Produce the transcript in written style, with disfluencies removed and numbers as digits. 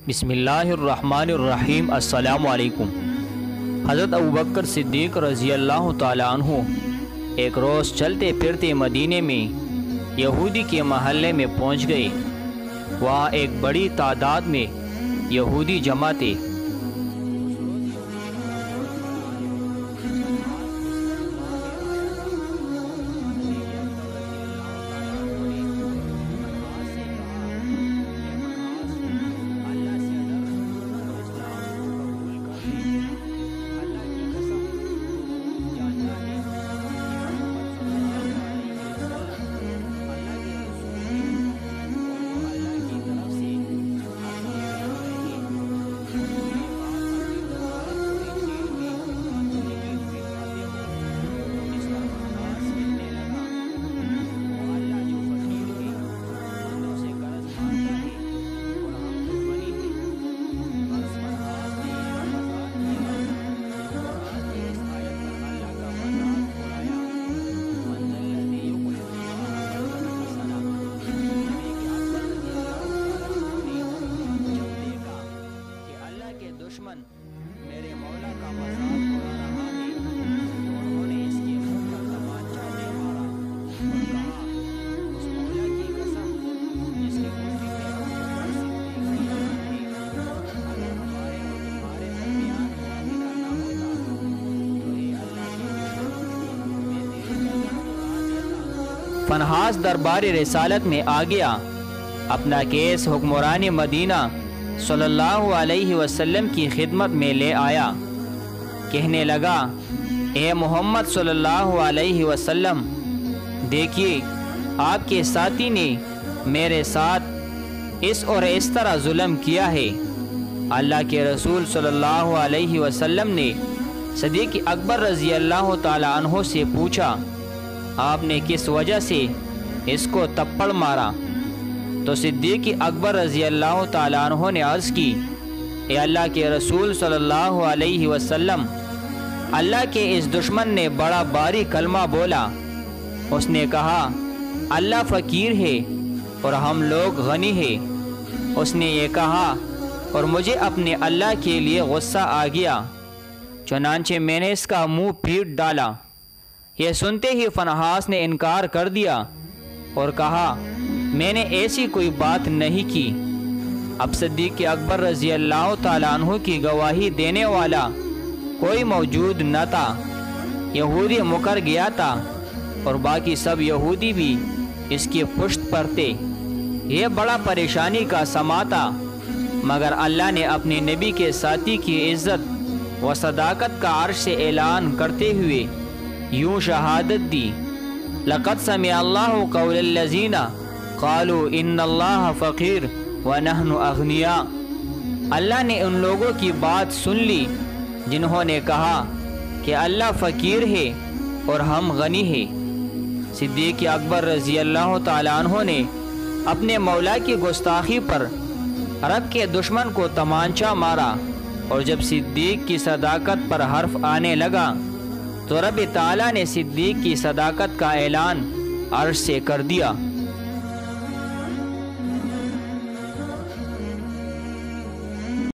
بسم اللہ الرحمن الرحیم۔ السلام علیکم۔ حضرت ابوبکر صدیق رضی اللہ تعالیٰ عنہ ایک روز چلتے پھرتے مدینے میں یہودی کے محلے میں پہنچ گئے۔ وہاں ایک بڑی تعداد میں یہودی جمع تھے۔ دشمن میرے مولا کا مذاق اڑا رہا ہے۔ انہوں نے اس کے منہ پر تمانچہ دے مارا اور کہا، اس مولا کی قسم جس کے منہ کی پیغمبر صدیق ہے، اگر ہمارے اور تمہارے درمیان معاہدہ نہ ہوتا تو اے اللہ کے دشمن میں تیری گردن اڑا دیتا۔ فنحاس دربار رسالت میں آ گیا، اپنا کیس حکمران مدینہ صلی اللہ علیہ وسلم کی خدمت میں لے آیا۔ کہنے لگا، اے محمد صلی اللہ علیہ وسلم، دیکھیے آپ کے ساتھی نے میرے ساتھ اس اور اس طرح ظلم کیا ہے۔ اللہ کے رسول صلی اللہ علیہ وسلم نے صدیق اکبر رضی اللہ تعالیٰ عنہ سے پوچھا، آپ نے کس وجہ سے اس کو تپڑ مارا؟ تو صدیق اکبر رضی اللہ تعالیٰ عنہ نے عرض کی، اے اللہ کے رسول صلی اللہ علیہ وسلم، اللہ کے اس دشمن نے بڑا باری کلمہ بولا۔ اس نے کہا، اللہ فقیر ہے اور ہم لوگ غنی ہیں۔ اس نے یہ کہا اور مجھے اپنے اللہ کے لیے غصہ آ گیا، چنانچہ میں نے اس کا منہ پیٹ ڈالا۔ یہ سنتے ہی فنحاس نے انکار کر دیا اور کہا، میں نے ایسی کوئی بات نہیں کی۔ اب صدیق اکبر رضی اللہ تعالیٰ عنہ کی گواہی دینے والا کوئی موجود نہ تھا۔ یہودی مکر گیا تھا اور باقی سب یہودی بھی اس کی پشت پر تھے۔ یہ بڑا پریشانی کا سما تھا، مگر اللہ نے اپنے نبی کے ساتھی کی عزت و صداقت کا عرش سے اعلان کرتے ہوئے یوں شہادت دی، لقد سمع اللہ قول الذین قالوا ان اللہ فقیر ونحن اغنیاء۔ اللہ نے ان لوگوں کی بات سن لی جنہوں نے کہا کہ اللہ فقیر ہے اور ہم غنی ہیں۔ صدیق اکبر رضی اللہ تعالیٰ عنہ نے اپنے مولا کی گستاخی پر رب کے دشمن کو تمانچہ مارا، اور جب صدیق کی صداقت پر حرف آنے لگا تو رب تعالیٰ نے صدیق کی صداقت کا اعلان عرش سے کر دیا۔